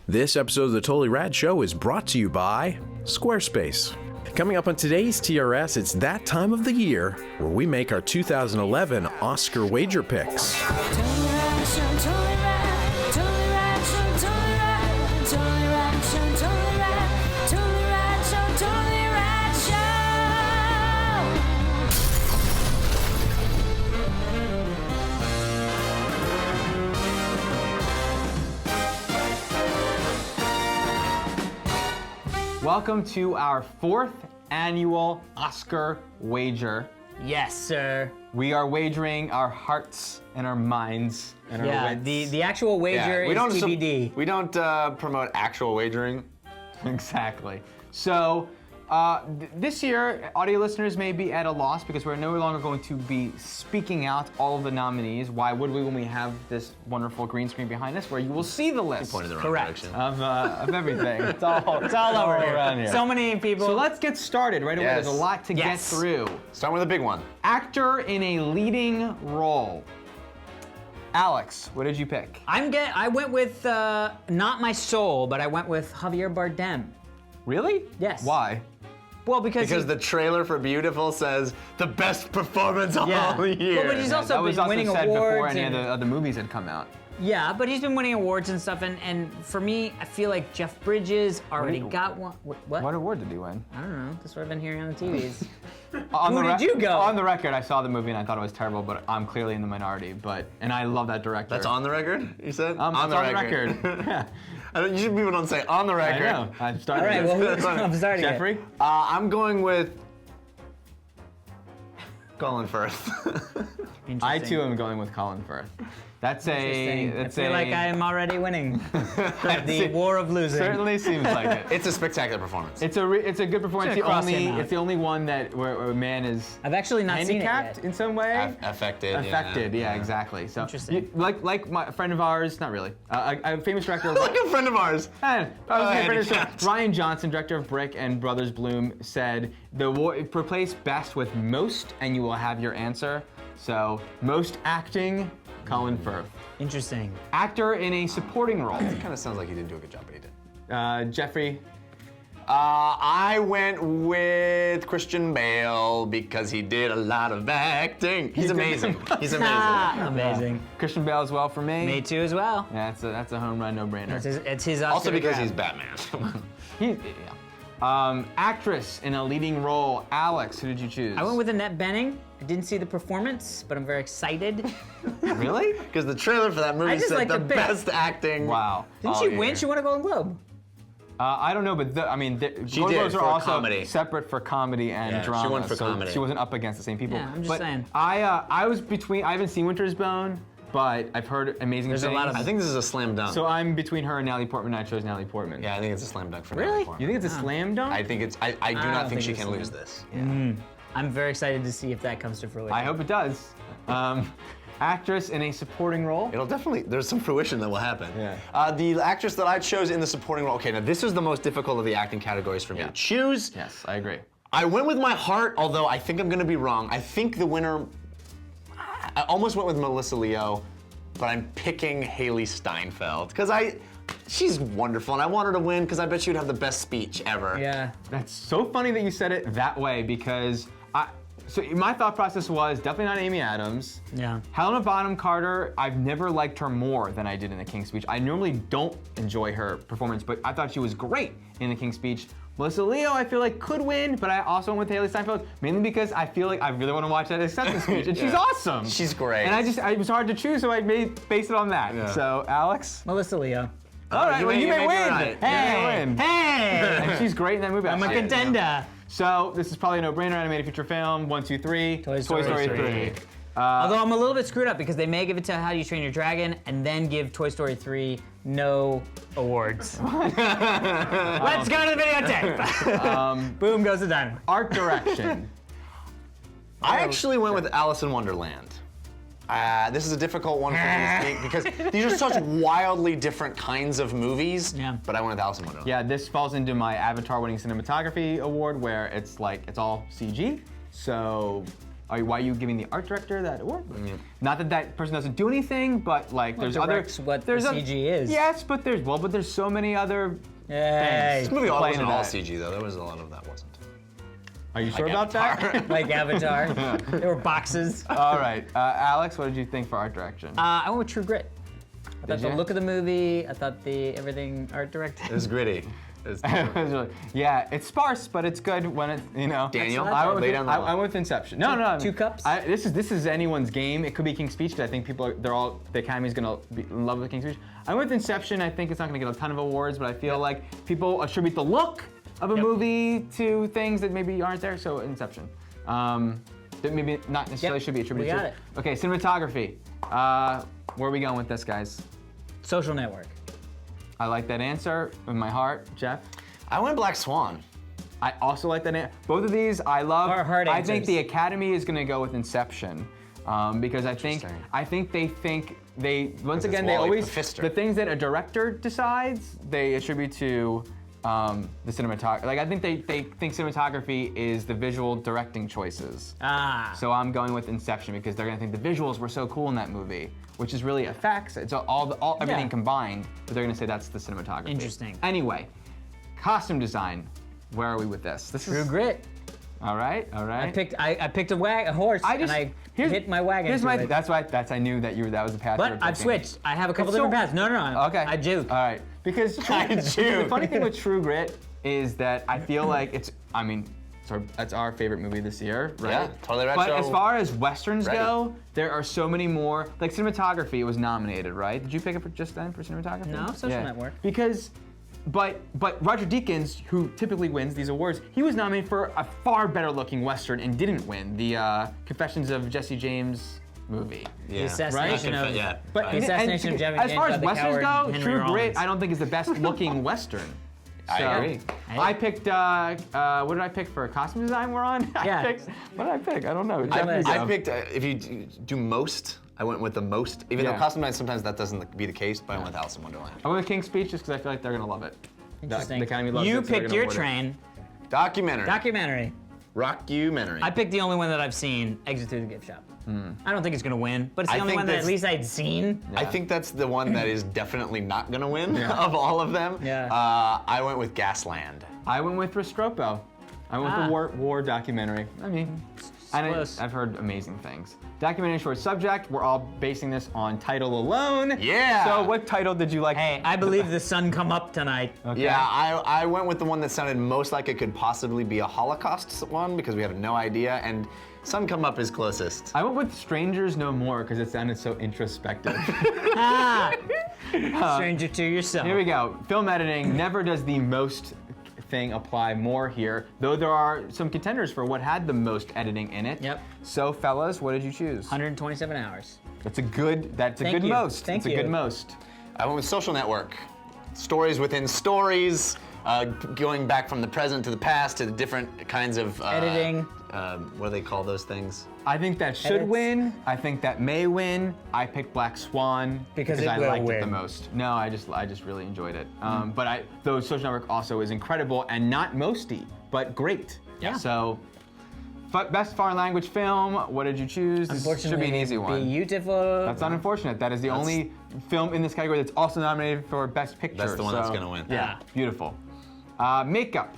This episode of the Totally Rad Show is brought to you by Squarespace. Coming up on today's TRS, it's that time of the year where we make our 2011 Oscar wager picks. Welcome to our 4th annual Oscar wager. Yes, sir. We are wagering our hearts and our minds and our wits. The actual wager is TBD. We don't promote actual wagering. Exactly. So this year, audio listeners may be at a loss because we're no longer going to be speaking out all of the nominees. Why would we when we have this wonderful green screen behind us where you will see the list Pointed the wrong Correct. direction. of everything. It's all over here. around here. So many people. So let's get started right away. Yes. There's a lot to get through. Start with a big one. Actor in a leading role. Alex, what did you pick? I went with not my soul, but I went with Javier Bardem. Really? Yes. Why? Well, because The trailer for Beautiful says the best performance of all the year. Well, but he's also that was been also winning said awards. before any of and- the other movies had come out. Yeah, but he's been winning awards and stuff, and for me, I feel like Jeff Bridges already got one. What? What award did he win? I don't know. That's what I've been hearing on the TVs. Who did you go? On the record, I saw the movie and I thought it was terrible, but I'm clearly in the minority. And I love that director. That's on the record, you said? That's on the record. Yeah. Usually people don't say on the I record. know. I'm starting. All right, well, I'm starting it. Jeffrey? I'm going with Colin Firth. I too am going with Colin Firth. That's I feel like I'm already winning the war of losing. Certainly seems like it. It's a spectacular performance. It's a good performance. Should've crossed him out. It's the only one that where a man is I've actually not seen it handicapped yet. in some way. Affected. Affected, yeah, exactly. So, Interesting. like my friend of ours, not really, a famous director. Like a friend of ours. Ryan Johnson, director of Brick and Brothers Bloom, said the replace best with most, and you will have your answer. So, most acting, Colin Firth. Interesting. Actor in a supporting role. It kind of sounds like he didn't do a good job, but he did. Jeffrey. I went with Christian Bale because he did a lot of acting. He's amazing. He's amazing. Amazing. Christian Bale as well for me. Me too as well. Yeah, that's a home run, no-brainer. It's his Oscar Also to because grab. he's Batman. Actress in a leading role. Alex, who did you choose? I went with Annette Bening. I didn't see the performance, but I'm very excited. Really? Because the trailer for that I movie just said like the the bit. best acting. Wow. Didn't all she year. win? She won a Golden Globe. I don't know, but Golden did Globes are for also comedy. separate for comedy and Yeah, she drama. won for so comedy. She wasn't up against the same people. Yeah, I'm just but saying. I was between. I haven't seen Winter's Bone, but I've heard amazing There's a things. lot of- I think this is a slam dunk. So I'm between her and Natalie Portman. I chose Natalie Portman. yeah, I think it's a slam dunk for Really? Natalie Portman. You think it's a slam dunk? I think it's. I do don't not think think she it's can slam. lose this. I'm very excited to see if that comes to fruition. I hope it does. Actress in a supporting role. It'll definitely. There's some fruition that will happen. Yeah. The actress that I chose in the supporting role. Okay, now this is the most difficult of the acting categories for me to choose. Yes, I agree. I went with my heart, although I think I'm going to be wrong. I think the winner. I almost went with Melissa Leo, but I'm picking Haley Steinfeld because she's wonderful, and I want her to win because I bet she would have the best speech ever. Yeah. That's so funny that you said it that way because so my thought process was definitely not Amy Adams. Yeah. Helena Bonham Carter, I've never liked her more than I did in The King's Speech. I normally don't enjoy her performance, but I thought she was great in The King's Speech. Melissa Leo, I feel like could win, but I also went with Haley Steinfeld, mainly because I feel like I really want to watch that acceptance speech, and she's awesome. She's great. And it was hard to choose, so I based it on that. Yeah. So, Alex? Melissa Leo. All right, well, you may win. Right. Hey, win. Hey! And she's great in that movie. I'm a contender. So this is probably a no-brainer. Animated feature film. 1, 2, 3. Toy Story 3. 3. Although I'm a little bit screwed up because they may give it to How Do You Train Your Dragon and then give Toy Story 3 no awards. Let's go to the videotape. Boom goes the dime. Art direction. I actually went with Alice in Wonderland. This is a difficult one for me to speak because these are such wildly different kinds of movies. Yeah. But I went with Alice in Wonderland. Yeah, this falls into my Avatar winning cinematography award where it's all CG. So why are you giving the art director that award? Not that that person doesn't do anything, but like there's other. Directs what the CG is. Yes, but there's so many other Yay. things. This movie playing wasn't into all that. CG though. There was a lot of that wasn't. Are you sure about that? Like Avatar. There were boxes. All right, Alex, what did you think for art direction? I went with True Grit. I thought the ya? look of the movie, I thought everything art directed. It was gritty. It was It was really- yeah, it's sparse, but it's good when it's Daniel, I went, lay with, down the I law. went with Inception. No. Two cups? This is anyone's game. It could be King's Speech because I think the Academy's gonna be in love with King's Speech. I went with Inception. I think it's not gonna get a ton of awards, but I feel like people attribute the look of a movie to things that maybe aren't there. So Inception, that maybe not necessarily should be attributed we got to. it. Okay, cinematography. Where are we going with this, guys? Social Network. I like that answer in my heart, Jeff. I went Black Swan. I also like that. Both of these I love. Hard I think answers. the Academy is going to go with Inception because I think once again they Wally always Pfister. the things that a director decides they attribute to the cinematography. Like I think they think cinematography is the visual directing choices. Ah. So I'm going with Inception because they're going to think the visuals were so cool in that movie, which is really effects. It's everything Yeah. combined, but they're going to say that's the cinematography. Interesting. Anyway, costume design. Where are we with this? This True is Grit. all right. I picked a horse and I hit my wagon. Here's to my. it. That's I knew that was the path. you But were I've picking. switched. I have a couple It's so- different paths. No. Okay. I juke. All right. Because I the juke. funny thing with True Grit is that I feel like it's. I mean, that's our favorite movie this year, right? Yeah, totally right. But So- as far as westerns Ready. go, there are so many more. Like cinematography was nominated, right? Did you pick it just then for cinematography? No, Social Network. Because. But Roger Deakins, who typically wins these awards, he was nominated for a far better looking western and didn't win the Confessions of Jesse James movie. Yeah. The assassination Right? of. Yeah. But The assassination of Jeffrey as far James as by the westerns coward go, Henry True Rollins. Grit I don't think is the best looking western. I So, agree. I picked. What did I pick for costume design? We're on. Yeah. What did I pick? I don't know. Jeff, I you I go. picked, if you do most, I went with the most. Even though Yeah. costume design, sometimes that doesn't be the case, but I went with Alice in Wonderland. I went with King's Speech just because I feel like they're gonna love it. Interesting. The Academy loves You it, so they're picked gonna your award it. train. Documentary. Documentary. Rockumentary. I picked the only one that I've seen, Exit Through the Gift Shop. I don't think it's gonna win, but it's the I only think one that at that's- least I'd seen. I think that's the one that is definitely not gonna win of all of them. Yeah. I went with Gasland. I went with Restrepo. I went with the war documentary. I mean, close. I've heard amazing things. Documentary short subject. We're all basing this on title alone. Yeah. So what title did you like? Hey, I believe the sun come up tonight. Okay. Yeah, I went with the one that sounded most like it could possibly be a Holocaust one because we have no idea, and Sun Come Up is closest. I went with Strangers No More because it sounded so introspective. Stranger to yourself. Here we go. Film editing never does the most thing apply more here, though there are some contenders for what had the most editing in it. Yep. So fellas, what did you choose? 127 hours. That's a good Thank you. most. Thank It's a you. good most. I went with Social Network. Stories within stories, going back from the present to the past to the different kinds of Editing. What do they call those things? I think that should Edits. win. I think that may win. I picked Black Swan Because it I will liked it the win. most. No, I just really enjoyed it. But though Social Network also is incredible and not mosty, but great. Yeah. So, best foreign language film. What did you choose? This Unfortunately, should be an easy one. Beautiful. That's not unfortunate. That is the only film in this category that's also nominated for Best Picture. That's the one that's so, gonna win. Yeah, beautiful. Makeup.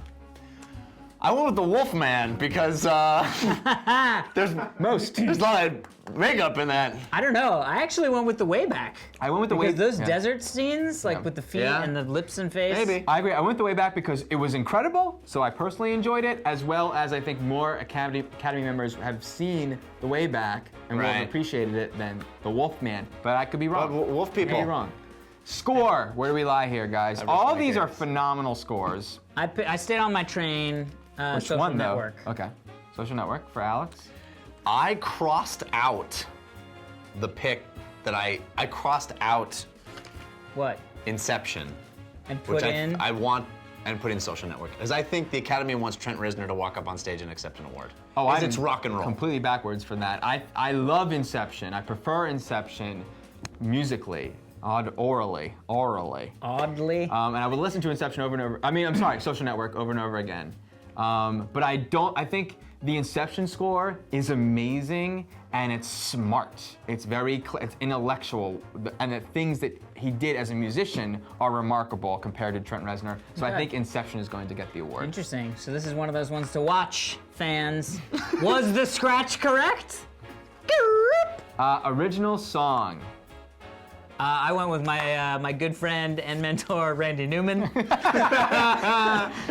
I went with the Wolfman because there's a lot of makeup in that. I don't know. I actually went with the way back. I went with the because way. those yeah. desert scenes, like with the feet Yeah. and the lips and face. Maybe. I agree. I went the way back because it was incredible, so I personally enjoyed it, as well as I think more Academy members have seen the way back and will have Right. appreciated it than the Wolfman. But I could be wrong. Wolf people. Could be wrong. Score. Where do we lie here, guys? rest All my these are case. phenomenal scores. I stayed on my train. Which Social one Network. though? Okay. Social Network for Alex. I crossed out the pick that I crossed out What? Inception, And put which in. I want and put in Social Network, as I think the Academy wants Trent Reznor to walk up on stage and accept an award. Oh, Because I'm it's rock and roll. Completely backwards from that. I love Inception. I prefer Inception musically, orally. Oddly. And I would listen to Inception over and over. I mean, I'm sorry, Social Network over and over again. But I think The Inception score is amazing and it's smart. It's it's intellectual, and the things that he did as a musician are remarkable compared to Trent Reznor. So I think Inception is going to get the award. Interesting. So this is one of those ones to watch, fans. Was the scratch correct? Original song. I went with my good friend and mentor Randy Newman,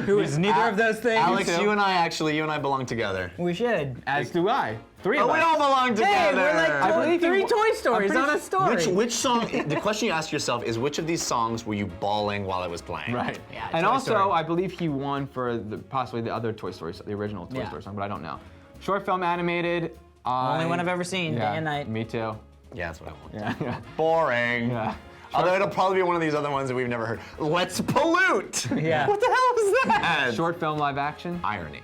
who is neither of those things. Alex, you and I belong together. We should. As do I. Three of Oh, we us. all belong together. Hey, we're like I believe three you- Toy Stories on a story. Which song? The question you ask yourself is, which of these songs were you bawling while I was playing? Right. Yeah, and Toy also, Story. I believe he won for possibly the other Toy Story, the original Toy Yeah. Story song, but I don't know. Short film animated. Only one I've ever seen, Yeah, day and night. Me too. Yeah, that's what I want. Yeah. Boring. Yeah. Although it'll probably be one of these other ones that we've never heard. Let's pollute. Yeah. What the hell is that? Short film live action. Irony.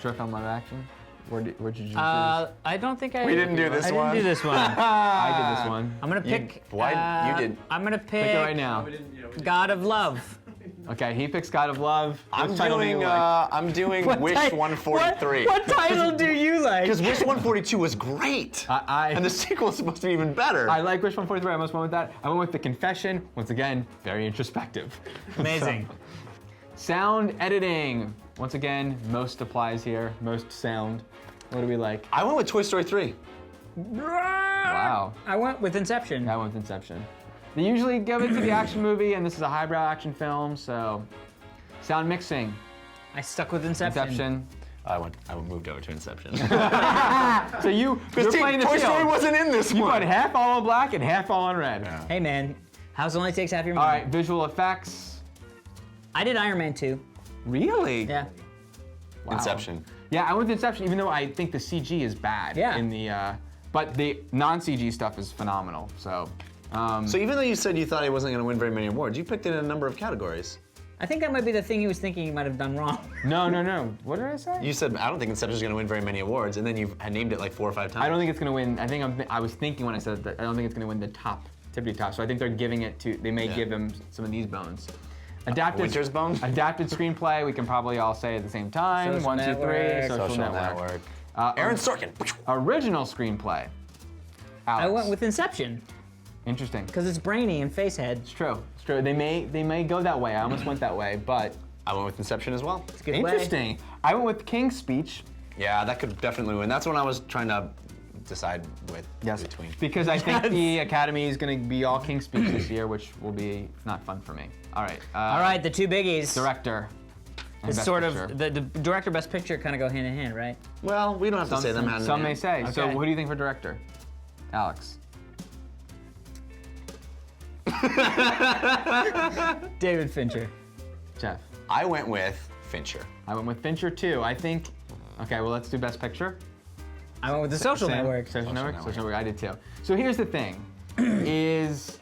Short film live action. Where did you choose? I don't think I. We didn't do this I one. didn't do this one. I did this one. I'm gonna pick. Why- you did. I'm gonna pick. Pick it right now. God of Love. Okay, he picks God of Love. I'm Which title do you doing. like? I'm doing Wish ti- 143. What title do you like? Because Wish 142 was great. And the sequel is supposed to be even better. I like Wish 143. I almost went with that. I went with The Confession. Once again, very introspective. Amazing. Sound editing. Once again, most applies here. Most sound. What do we like? I went with Toy Story 3. Wow. I went with Inception. That one's Inception. They usually give it to the action movie, and this is a highbrow action film, so. Sound mixing. I stuck with Inception. Inception. I moved over to Inception. So you're playing the Toy field. Story wasn't in this You one. put half all in black and half all in red. Hey man, house only takes half your All money. right, visual effects. I did Iron Man 2. Really? Yeah. Wow. Inception. Yeah, I went with Inception, even though I think the CG is bad. Yeah. In the, but the non-CG stuff is phenomenal. So. So even though you said you thought he wasn't going to win very many awards, you picked it in a number of categories. I think that might be the thing he was thinking he might have done wrong. No. What did I say? You said, I don't think Inception's going to win very many awards, and then you had named it like 4 or 5 times. I don't think it's gonna win. I was thinking when I said that. I don't think it's gonna win the tippity top. So I think they're giving it to. They may give him some of these bones. Adapted. Winter's Bone? Adapted screenplay. We can probably all say at the same time. Social 1, 2, 3. Network. Social Network. Aaron Sorkin. Original screenplay. Alex. I went with Inception Interesting. because it's brainy and face head. It's true. It's true. They may go that way. I almost went that way, but I went with Inception as well. It's a good interesting. I went with King's Speech. Yeah, that could definitely win. That's what I was trying to decide with between. Because I think the Academy is going to be all King's Speech this year, which will be not fun for me. All right. All right, the two biggies. Director. and It's Best sort Picture. of the director, best picture kind of go hand in hand, right? Well, we don't have to say them. Some may say. So Okay. what do you think for director? Alex. David Fincher. Jeff. I went with Fincher. I went with Fincher too. I think, okay, well let's do Best Picture. I went with the Social Sam? Network. Social Network? Network. Social Network, I did too. So here's the thing, is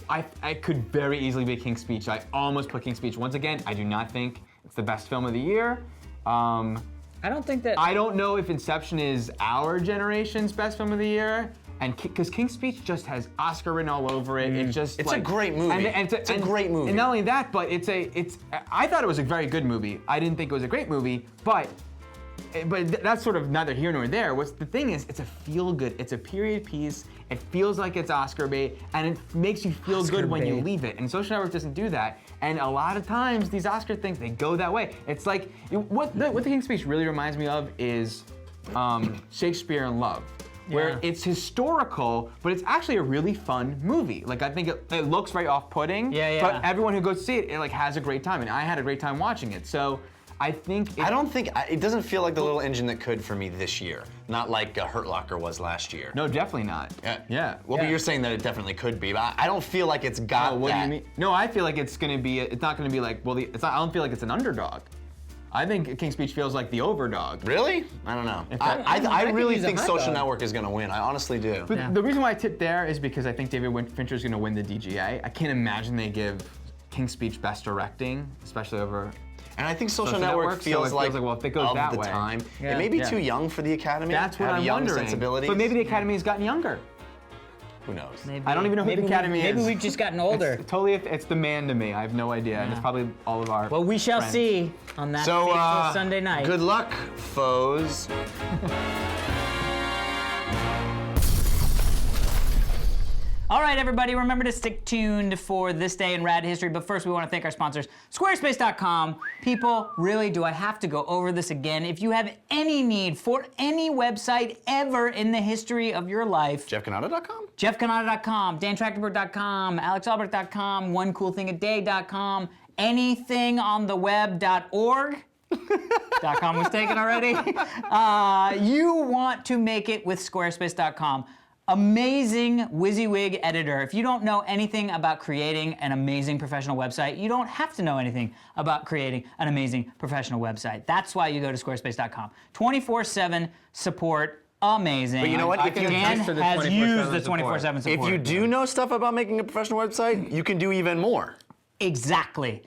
I could very easily be King's Speech. I almost put King's Speech. Once again, I do not think it's the best film of the year. I don't think that. I don't know if Inception is our generation's best film of the year, and because King's Speech just has Oscar written all over it. It just It's a great movie. It's a great movie. And not only that, but I thought it was a very good movie. I didn't think it was a great movie, but that's sort of neither here nor there. What's the thing is, it's a feel good. It's a period piece. It feels like it's Oscar bait, and it makes you feel Oscar good when you bait. leave it. And Social Network doesn't do that. And a lot of times, these Oscar things, they go that way. It's like what the King's Speech really reminds me of is Shakespeare in Love. Where Yeah. it's historical, but it's actually a really fun movie. Like I think it looks very off-putting, Yeah. but everyone who goes to see it like has a great time, and I had a great time watching it. So I think I don't think it doesn't feel like the little engine that could for me this year. Not like Hurt Locker was last year. No, definitely not. Yeah. Well, Yeah. but you're saying that it definitely could be. But I don't feel like it's got Oh, what that. do you mean? No, I feel like it's gonna be. It's not gonna be like. Well, it's not. I don't feel like it's an underdog. I think King's Speech feels like the overdog. Really? I don't know. I I could really use a think hot Social dog. Network is going to win. I honestly do. But Yeah. the reason why I tipped there is because I think David Fincher is gonna win the DGA. I can't imagine they give King's Speech Best Directing, especially over. And I think Social Social Network Network, so feels it feels like, like, well, if it goes of that the way. time. Yeah. It may be Yeah. too young for the Academy. That's what have I'm young wondering. sensibilities. But maybe the Academy has gotten younger. Who knows? Maybe, I don't even know who the Academy is. Maybe we've just gotten older. It's the man to me. I have no idea. And it's probably all of our Well, we shall friends. see on that fateful Sunday night. Good luck, foes. All right, everybody, remember to stick tuned for this day in rad history. But first, we want to thank our sponsors, Squarespace.com. People, really, do I have to go over this again? If you have any need for any website ever in the history of your life, JeffCanada.com? JeffCanada.com, DanTrachtenberg.com, AlexAlbert.com, OneCoolThingADay.com, anythingontheweb.org. .com was taken already. You want to make it with Squarespace.com. Amazing WYSIWYG editor. If you don't know anything about creating an amazing professional website, you don't have to know anything about creating an amazing professional website. That's why you go to Squarespace.com. 24/7 support, amazing. But you know what? I If can you, Dan attest to the has 24/7 used the support. 24/7 support. if you do know stuff about making a professional website, you can do even more. Exactly.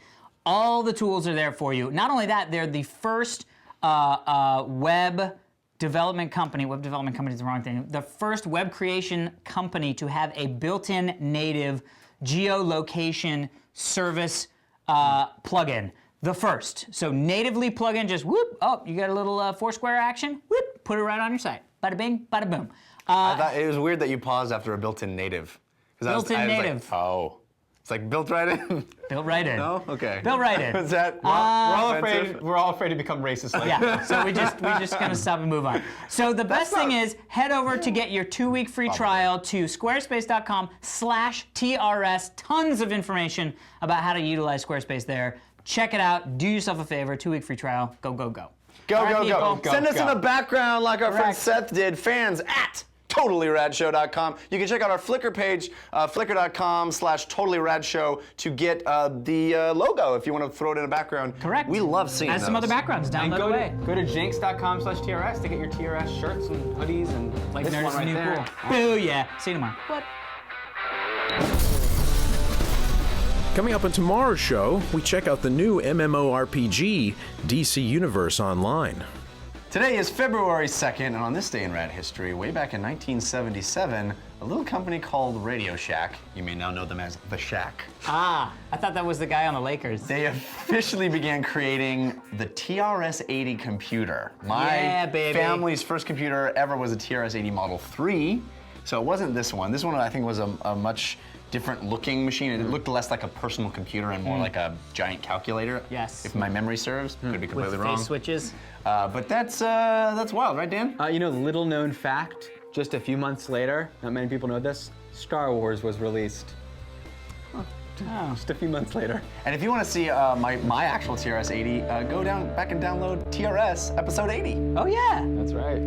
All the tools are there for you. Not only that, they're the first web development company is the wrong thing, the first web creation company to have a built-in native geolocation service plugin. The first. So natively plug in, just whoop, oh, you got a little Foursquare action, whoop, put it right on your site. Bada bing, bada boom. I thought it was weird that you paused after a built-in native. 'Cause I was Built-in like, native. oh. It's like built right in. Built right in. No? Okay. Built right in. Is that We're all offensive? afraid to become racist like Yeah, so we just gonna stop and move on. So the best thing is, head over to get your 2-week free trial to squarespace.com/TRS. Tons of information about how to utilize Squarespace there. Check it out, do yourself a favor, 2-week free trial, go, go, go. Go, All right, go, people. go. Send us in go. the background like our friend Correct. Seth did. Fans at TotallyRadShow.com. You can check out our Flickr page, flickr.com/TotallyRadShow to get the logo if you want to throw it in the background. Correct. We love seeing And some those. other backgrounds, And download away. go to jinx.com/TRS to get your TRS shirts and hoodies and Like this Nerds one right New there. Cool. Boo, yeah. See you tomorrow. What? Coming up on tomorrow's show, we check out the new MMORPG, DC Universe Online. Today is February 2nd, and on this day in rad history, way back in 1977, a little company called Radio Shack, you may now know them as The Shack, Ah, I thought that was the guy on the Lakers. they officially began creating the TRS-80 computer. Yeah, My baby. family's first computer ever was a TRS-80 Model 3, so it wasn't this one. This one I think was a much different looking machine. It looked less like a personal computer and more like a giant calculator. Yes. If my memory serves, could be With completely face wrong. switches. But that's wild, right, Dan? You know, little known fact, just a few months later, not many people know this, Star Wars was released. Oh. Just a few months later. And if you want to see my actual TRS-80, go down back and download TRS episode 80. Oh, yeah. That's right.